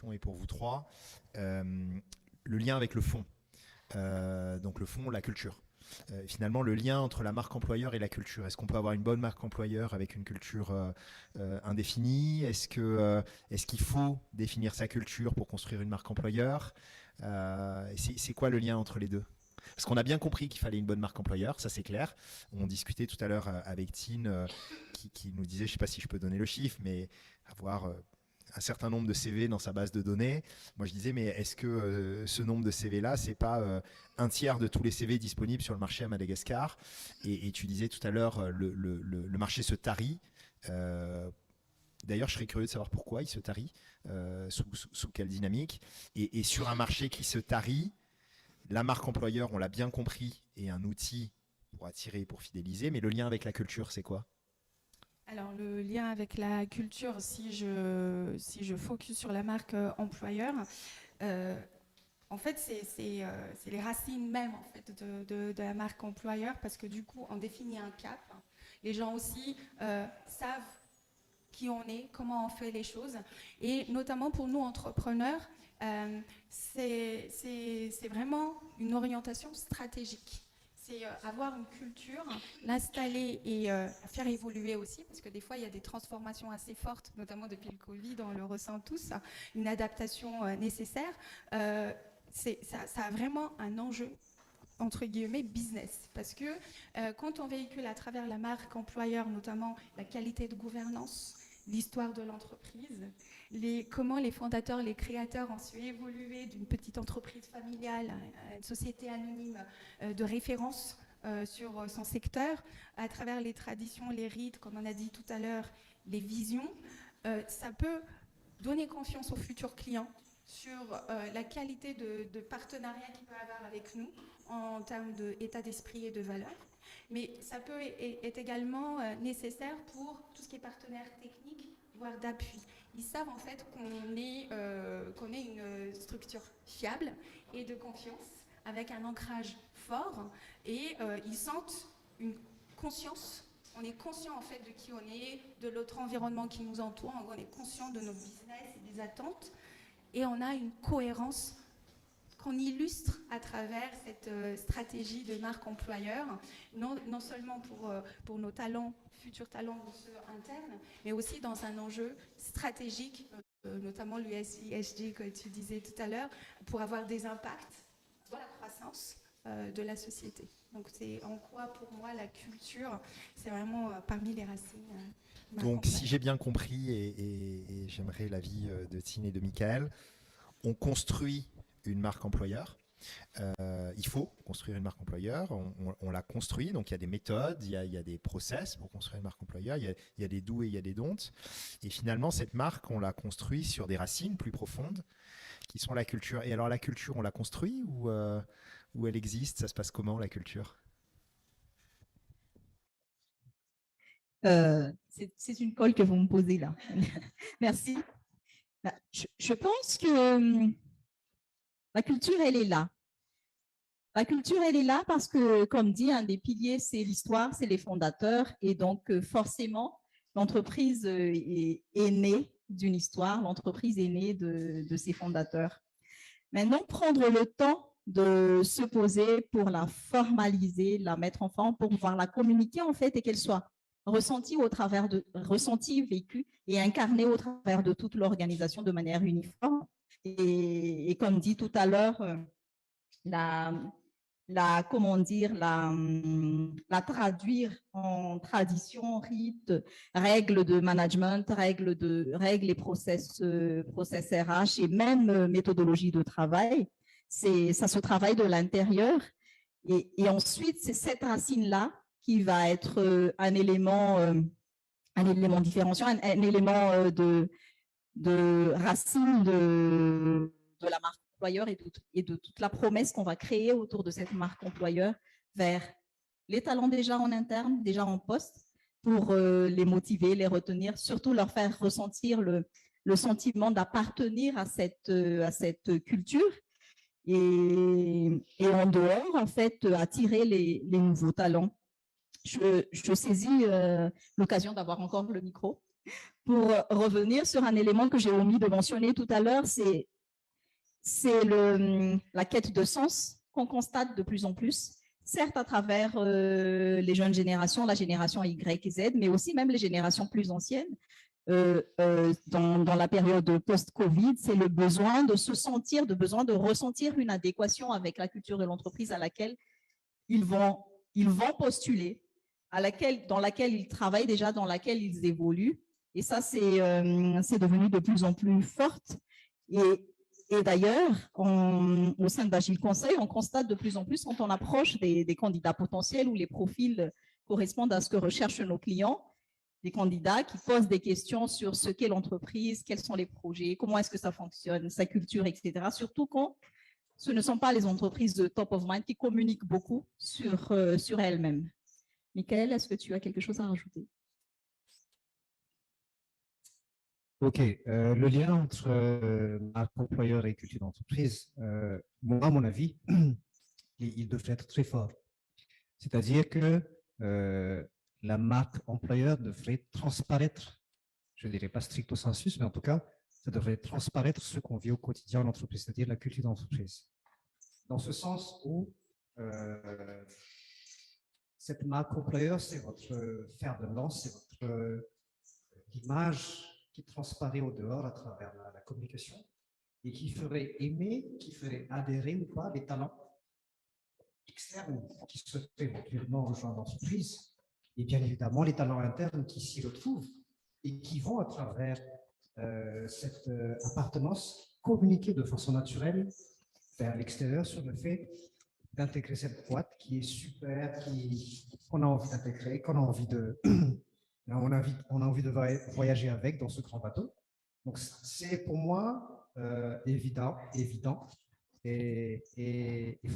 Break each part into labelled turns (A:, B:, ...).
A: question est pour vous trois. Le lien avec le fond. Donc le fond, la culture. Finalement, le lien entre la marque employeur et la culture. Est-ce qu'on peut avoir une bonne marque employeur avec une culture indéfinie? Est-ce qu'il faut définir sa culture pour construire une marque employeur? C'est quoi le lien entre les deux? Parce qu'on a bien compris qu'il fallait une bonne marque employeur, ça c'est clair. On discutait tout à l'heure avec Tine qui nous disait, je ne sais pas si je peux donner le chiffre, mais avoir un certain nombre de CV dans sa base de données. Moi, je disais, mais est-ce que ce nombre de CV-là, c'est pas un tiers de tous les CV disponibles sur le marché à Madagascar? Et tu disais tout à l'heure, le marché se tarit. D'ailleurs, je serais curieux de savoir pourquoi il se tarit, sous quelle dynamique. Et sur un marché qui se tarit, la marque employeur, on l'a bien compris, est un outil pour attirer, pour fidéliser. Mais le lien avec la culture, c'est quoi?
B: Alors, le lien avec la culture, si je focus sur la marque employeur, euh, en fait, c'est les racines même en fait, de la marque employeur parce que du coup, on définit un cap. Les gens aussi savent qui on est, comment on fait les choses. Et notamment pour nous, entrepreneurs, c'est vraiment une orientation stratégique. C'est avoir une culture, l'installer et faire évoluer aussi, parce que des fois, il y a des transformations assez fortes, notamment depuis le Covid, on le ressent tous, une adaptation nécessaire. Ça a vraiment un enjeu entre guillemets business parce que quand on véhicule à travers la marque employeur notamment la qualité de gouvernance, l'histoire de l'entreprise, comment les fondateurs, les créateurs ont su évoluer d'une petite entreprise familiale à une société anonyme de référence sur son secteur, à travers les traditions, les rites, comme on a dit tout à l'heure, les visions, ça peut donner confiance aux futurs clients sur la qualité de partenariat qu'il peut avoir avec nous en termes d'état d'esprit et de valeurs. Mais ça peut être également nécessaire pour tout ce qui est partenaire technique, voire d'appui. Ils savent en fait qu'on est une structure fiable et de confiance, avec un ancrage fort, et ils sentent une conscience. On est conscient en fait de qui on est, de l'autre environnement qui nous entoure, on est conscient de nos business et des attentes, et on a une cohérence qu'on illustre à travers cette stratégie de marque employeur, non seulement pour nos talents, futurs talents ou ceux internes, mais aussi dans un enjeu stratégique, notamment l'USISG que tu disais tout à l'heure, pour avoir des impacts dans la croissance de la société. Donc c'est en quoi pour moi la culture, c'est vraiment parmi les racines.
A: Donc, si j'ai bien compris, et j'aimerais l'avis de Tine et de Michael, on construit une marque employeur. Il faut construire une marque employeur. On la construit. Donc, il y a des méthodes, il y a des process pour construire une marque employeur. Il y a des do et il y a des don'ts. Et finalement, cette marque, on la construit sur des racines plus profondes qui sont la culture. Et alors, la culture, on la construit ou elle existe? Ça se passe comment, la culture?
C: C'est une colle que vous me posez là. Merci. Je pense que la culture, elle est là. La culture, elle est là parce que, comme dit, un des piliers, c'est l'histoire, c'est les fondateurs. Et donc, forcément, l'entreprise est née d'une histoire, l'entreprise est née de ses fondateurs. Maintenant, prendre le temps de se poser pour la formaliser, la mettre en forme, pour pouvoir la communiquer, en fait, et qu'elle soit ressentie, vécue et incarnée au travers de toute l'organisation de manière uniforme. Et comme dit tout à l'heure, comment dire, la traduire en tradition, rite, règles de management, règles et process RH et même méthodologie de travail. Ça se travaille de l'intérieur. Et ensuite, c'est cette racine-là qui va être un élément différenciant, un élément de racine de la marque employeur et de toute la promesse qu'on va créer autour de cette marque employeur vers les talents déjà en interne, déjà en poste, pour les motiver, les retenir, surtout leur faire ressentir le sentiment d'appartenir à cette culture et en dehors, en fait, attirer les nouveaux talents. Je saisis l'occasion d'avoir encore le micro pour revenir sur un élément que j'ai omis de mentionner tout à l'heure, c'est la quête de sens qu'on constate de plus en plus, certes à travers les jeunes générations, la génération Y et Z, mais aussi même les générations plus anciennes. Dans la période post-Covid, c'est le besoin de se sentir, de besoin de ressentir une adéquation avec la culture de l'entreprise à laquelle ils vont postuler, dans laquelle ils travaillent déjà, dans laquelle ils évoluent. Et ça, c'est devenu de plus en plus forte. Et d'ailleurs, au sein d'Agile Conseil, on constate de plus en plus quand on approche des candidats potentiels où les profils correspondent à ce que recherchent nos clients, des candidats qui posent des questions sur ce qu'est l'entreprise, quels sont les projets, comment est-ce que ça fonctionne, sa culture, etc. Surtout quand ce ne sont pas les entreprises de top of mind qui communiquent beaucoup sur elles-mêmes. Michael, est-ce que tu as quelque chose à rajouter?
D: Ok, le lien entre marque employeur et culture d'entreprise, moi, à mon avis, il devrait être très fort. C'est-à-dire que la marque employeur devrait transparaître, je ne dirais pas stricto sensus, mais en tout cas, ça devrait transparaître ce qu'on vit au quotidien en entreprise, c'est-à-dire la culture d'entreprise. Dans ce sens où cette marque employeur, c'est votre fer de lance, c'est votre image qui transparaît au dehors à travers la communication et qui ferait aimer, qui ferait adhérer ou pas les talents externes qui souhaiteraient éventuellement rejoindre l'entreprise et bien évidemment les talents internes qui s'y retrouvent et qui vont à travers cette appartenance communiquer de façon naturelle vers l'extérieur sur le fait d'intégrer cette boîte qui est super, qu'on a envie d'intégrer, qu'on a envie de on a envie de voyager avec dans ce grand bateau. Donc, c'est pour moi évident et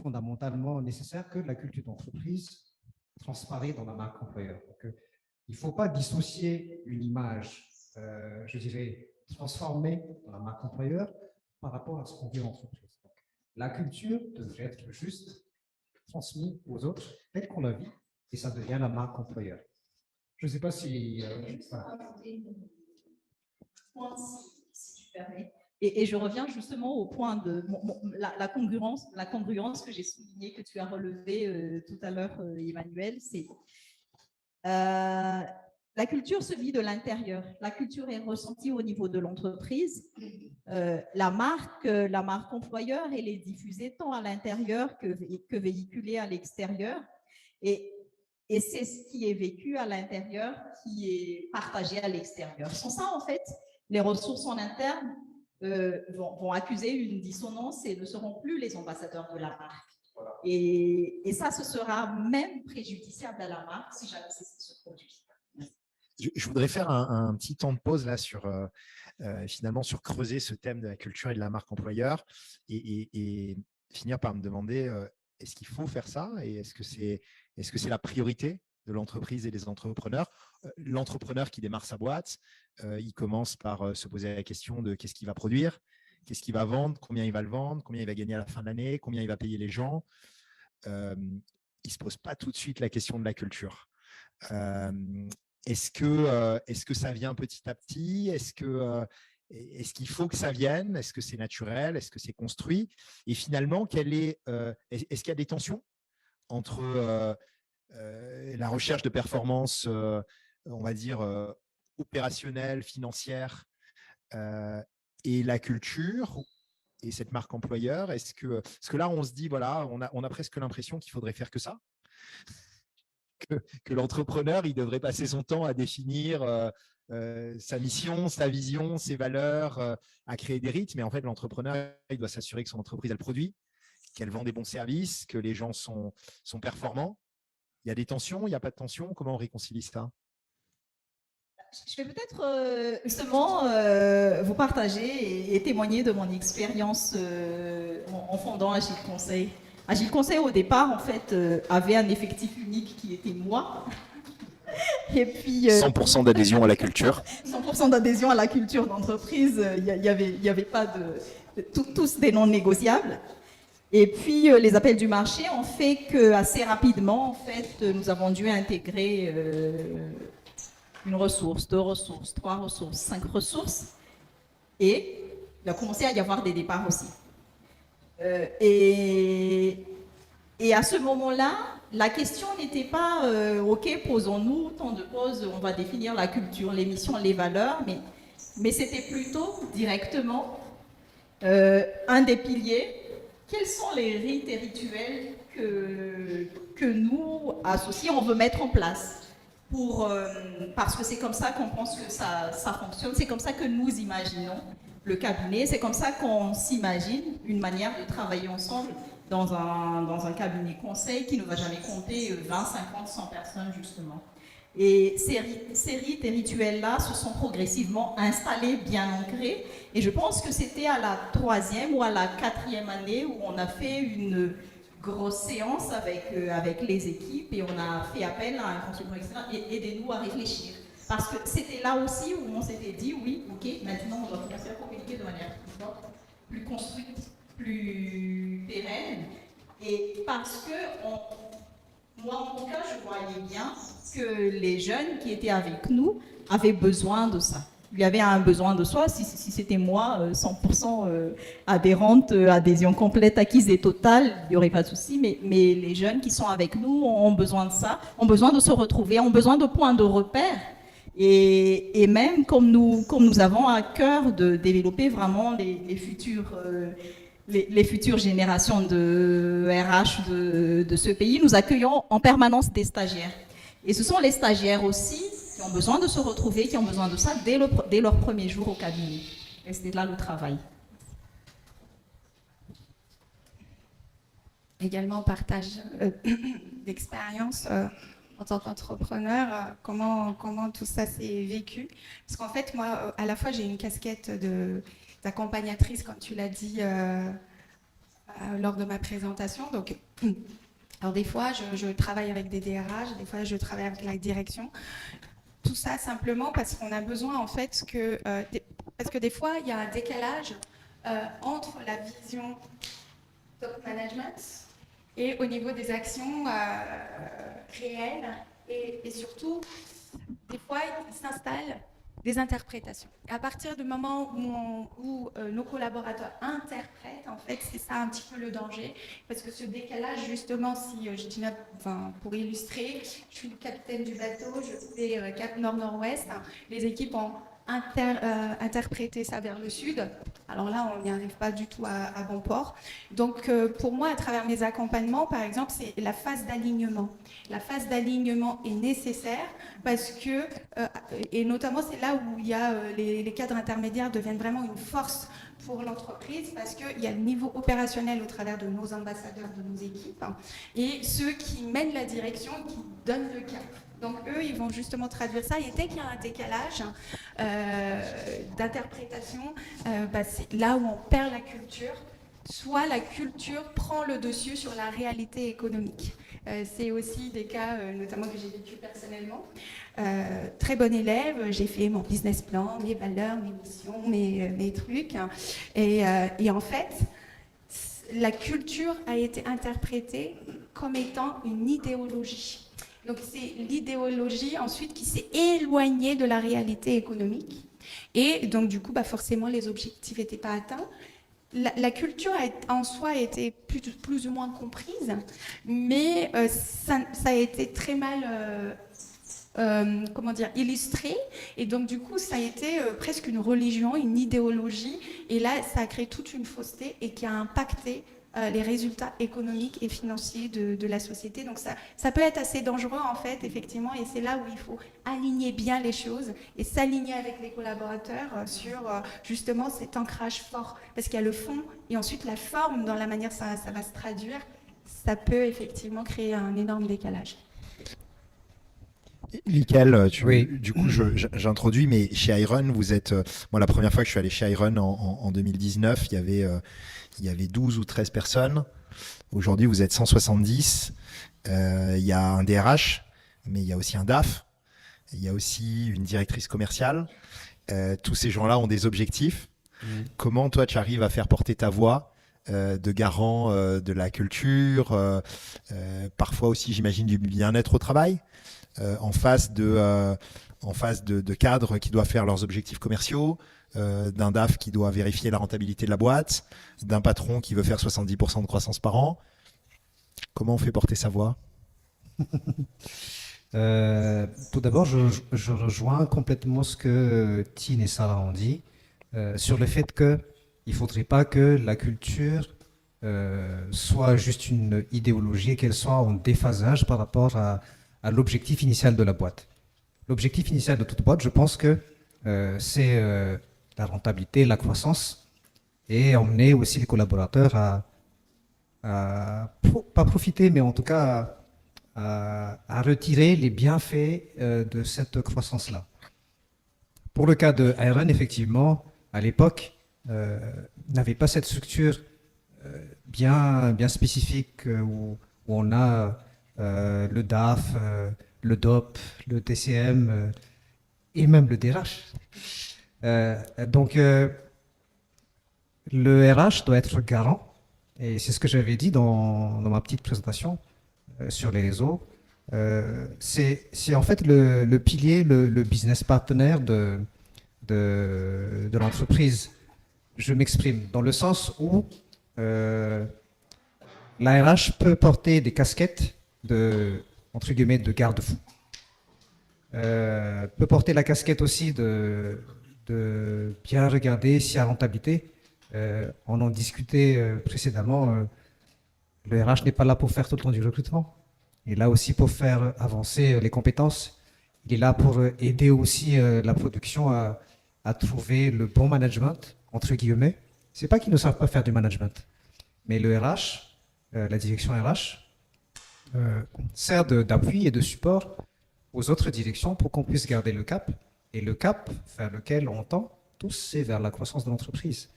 D: fondamentalement nécessaire que la culture d'entreprise transparaisse dans la marque employeur. Donc, il ne faut pas dissocier une image, je dirais, transformée dans la marque employeur par rapport à ce qu'on vit en entreprise. Donc, la culture devrait être juste transmise aux autres telle qu'on la vit et ça devient la marque employeur. Je ne sais pas si...
C: Si tu permets. Et je reviens justement au point de la congruence que j'ai soulignée, que tu as relevé tout à l'heure, Emmanuel. C'est la culture se vit de l'intérieur. La culture est ressentie au niveau de l'entreprise. La marque employeur, elle est diffusée tant à l'intérieur que véhiculée à l'extérieur. Et c'est ce qui est vécu à l'intérieur qui est partagé à l'extérieur. Sans ça, en fait, les ressources en interne vont accuser une dissonance et ne seront plus les ambassadeurs de la marque. Voilà. Et ça, ce sera même préjudiciable à la marque si jamais c'est ce produit.
A: Je voudrais faire un petit temps de pause là sur finalement sur creuser ce thème de la culture et de la marque employeur et finir par me demander est-ce qu'il faut faire ça et est-ce que c'est la priorité de l'entreprise et des entrepreneurs? L'entrepreneur qui démarre sa boîte, il commence par se poser la question de qu'est-ce qu'il va produire, qu'est-ce qu'il va vendre, combien il va le vendre, combien il va gagner à la fin de l'année, combien il va payer les gens. Il ne se pose pas tout de suite la question de la culture. Est-ce que ça vient petit à petit? Est-ce qu'il faut que ça vienne? Est-ce que c'est naturel? Est-ce que c'est construit? Et finalement, est-ce qu'il y a des tensions entre la recherche de performance, on va dire, opérationnelle, financière, et la culture et cette marque employeur? Parce que là, on se dit, voilà, on a presque l'impression qu'il faudrait faire que ça. Que l'entrepreneur, il devrait passer son temps à définir sa mission, sa vision, ses valeurs, à créer des rythmes. Mais en fait, l'entrepreneur, il doit s'assurer que son entreprise a le produit, qu'elle vend des bons services, que les gens sont performants. Il y a des tensions, il n'y a pas de tensions. Comment on réconcilie ça?
C: Je vais peut-être justement vous partager et témoigner de mon expérience en fondant Agile Conseil. Agile Conseil, au départ, en fait, avait un effectif unique qui était moi. Et puis,
A: 100% d'adhésion à la culture.
C: 100% d'adhésion à la culture d'entreprise. Il n'y avait pas tous des non négociables. Et puis, les appels du marché ont fait qu'assez rapidement, en fait, nous avons dû intégrer une ressource, 2 ressources, 3 ressources, 5 ressources. Et il a commencé à y avoir des départs aussi. Et à ce moment-là, la question n'était pas OK, posons-nous tant de pauses, on va définir la culture, les missions, les valeurs, mais c'était plutôt directement un des piliers. Quels sont les rites et rituels que nous, associés, on veut mettre en place parce que c'est comme ça qu'on pense que ça fonctionne, c'est comme ça que nous imaginons le cabinet, c'est comme ça qu'on s'imagine une manière de travailler ensemble dans un cabinet conseil qui ne va jamais compter 20, 50, 100 personnes justement. Et ces rites et rituels-là se sont progressivement installés, bien ancrés. Et je pense que c'était à la 3e ou à la 4e année où on a fait une grosse séance avec les équipes et on a fait appel à un consultant externe et aidez-nous à réfléchir. Parce que c'était là aussi où on s'était dit, oui, ok, maintenant on doit commencer à communiquer de manière plus forte, plus construite, plus pérenne. Et parce que moi, en tout cas, je voyais bien que les jeunes qui étaient avec nous avaient besoin de ça. Il y avait un besoin de soi. Si c'était moi, 100% adhérente, adhésion complète, acquise et totale, il n'y aurait pas de souci. Mais les jeunes qui sont avec nous ont besoin de ça, ont besoin de se retrouver, ont besoin de points de repère. Et même comme nous avons à cœur de développer vraiment les futures générations de RH de ce pays, nous accueillons en permanence des stagiaires. Et ce sont les stagiaires aussi qui ont besoin de se retrouver, qui ont besoin de ça dès leur premier jour au cabinet. Et c'est là le travail.
B: Également, partage d'expérience en tant qu'entrepreneur, comment tout ça s'est vécu. Parce qu'en fait, moi, à la fois, j'ai une casquette d'accompagnatrice, comme tu l'as dit lors de ma présentation. Donc, alors des fois, je travaille avec des DRH, des fois, je travaille avec la direction. Tout ça simplement parce qu'on a besoin, en fait, parce que des fois, il y a un décalage entre la vision top management et au niveau des actions réelles. Et surtout, des fois, il s'installent des interprétations. Et à partir du moment où nos collaborateurs interprètent, en fait, c'est ça un petit peu le danger. Parce que ce décalage, justement, si je dis, pour illustrer, je suis le capitaine du bateau, je fais Cap Nord-Nord-Ouest, les équipes ont interprété ça vers le sud. Alors là, on n'y arrive pas du tout à bon port. Donc, pour moi, à travers mes accompagnements, par exemple, c'est la phase d'alignement. La phase d'alignement est nécessaire parce que, et notamment, c'est là où il y a les cadres intermédiaires deviennent vraiment une force pour l'entreprise parce qu'il y a le niveau opérationnel au travers de nos ambassadeurs, de nos équipes, et ceux qui mènent la direction, qui donnent le cap. Donc eux, ils vont justement traduire ça. Et dès qu'il y a un décalage d'interprétation, c'est là où on perd la culture. Soit la culture prend le dessus sur la réalité économique. C'est aussi des cas, notamment que j'ai vécu personnellement. Très bon élève, j'ai fait mon business plan, mes valeurs, mes missions, mes trucs. Et en fait, la culture a été interprétée comme étant une idéologie. Donc c'est l'idéologie ensuite qui s'est éloignée de la réalité économique. Et donc du coup, forcément, les objectifs n'étaient pas atteints. La culture en soi a été plus ou moins comprise, mais ça a été très mal illustré. Et donc du coup, ça a été presque une religion, une idéologie. Et là, ça a créé toute une fausseté et qui a impacté les résultats économiques et financiers de la société. Donc ça peut être assez dangereux en fait, effectivement, et c'est là où il faut aligner bien les choses et s'aligner avec les collaborateurs sur justement cet ancrage fort, parce qu'il y a le fond et ensuite la forme dans la manière ça va se traduire, ça peut effectivement créer un énorme décalage.
A: Michael, du coup, j'introduis, mais chez Iron, vous êtes... moi, la première fois que je suis allé chez Iron en 2019, il y avait 12 ou 13 personnes. Aujourd'hui, vous êtes 170. Il y a un DRH, mais il y a aussi un DAF. Il y a aussi une directrice commerciale. Tous ces gens-là ont des objectifs. Comment, toi, tu arrives à faire porter ta voix de garant de la culture, parfois aussi, j'imagine, du bien-être au travail, en face en face de cadres qui doivent faire leurs objectifs commerciaux, d'un DAF qui doit vérifier la rentabilité de la boîte, d'un patron qui veut faire 70% de croissance par an. Comment on fait porter sa voix?
D: Tout d'abord, je rejoins complètement ce que Tine et Sarah ont dit sur le fait qu'il ne faudrait pas que la culture soit juste une idéologie et qu'elle soit en déphasage par rapport à l'objectif initial de la boîte. L'objectif initial de toute boîte, je pense que c'est la rentabilité, la croissance et emmener aussi les collaborateurs pas profiter, mais en tout cas à retirer les bienfaits de cette croissance-là. Pour le cas de Iron, effectivement, à l'époque, n'avait pas cette structure bien spécifique où on a le DAF, le DOP, le TCM et même le DRH. Donc, le RH doit être garant, et c'est ce que j'avais dit dans ma petite présentation sur les réseaux. C'est en fait le pilier, le business partner de l'entreprise. Je m'exprime dans le sens où l'ARH peut porter des casquettes entre guillemets, de garde-fou. Peut porter la casquette aussi de bien regarder s'il y a rentabilité. On en discutait précédemment. Le RH n'est pas là pour faire tout le temps du recrutement. Il est là aussi pour faire avancer les compétences. Il est là pour aider aussi la production à trouver le bon management, entre guillemets. C'est pas qu'ils ne savent pas faire du management, mais le RH, la direction RH, sert d'appui et de support aux autres directions pour qu'on puisse garder le cap. Et le cap vers lequel on tend tous, c'est vers la croissance de l'entreprise.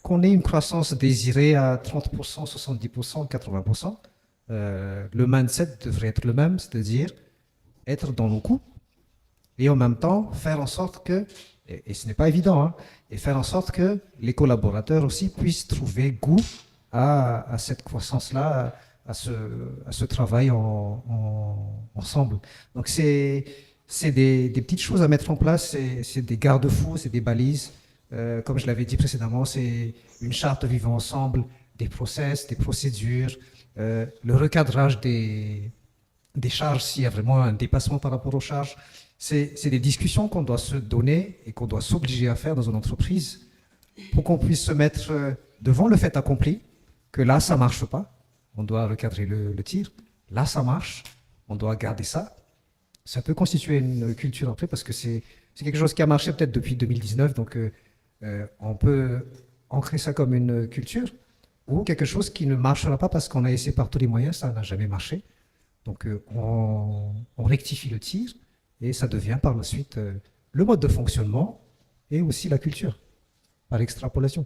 D: Qu'on ait une croissance désirée à 30%, 70%, 80%, le mindset devrait être le même, c'est-à-dire être dans nos coûts et en même temps faire en sorte que, et ce n'est pas évident, hein, et faire en sorte que les collaborateurs aussi puissent trouver goût à cette croissance-là, à ce travail ensemble. Donc c'est des petites choses à mettre en place, c'est des garde-fous, c'est des balises. Comme je l'avais dit précédemment, c'est une charte vivant ensemble, des process, des procédures, le recadrage des charges s'il y a vraiment un dépassement par rapport aux charges. C'est des discussions qu'on doit se donner et qu'on doit s'obliger à faire dans une entreprise pour qu'on puisse se mettre devant le fait accompli, que là, ça ne marche pas, on doit recadrer le tir. Là, ça marche, on doit garder ça. Ça peut constituer une culture après parce que c'est quelque chose qui a marché peut-être depuis 2019, donc on peut ancrer ça comme une culture ou quelque chose qui ne marchera pas parce qu'on a essayé par tous les moyens, ça n'a jamais marché. Donc on rectifie le tir et ça devient par la suite le mode de fonctionnement et aussi la culture par extrapolation.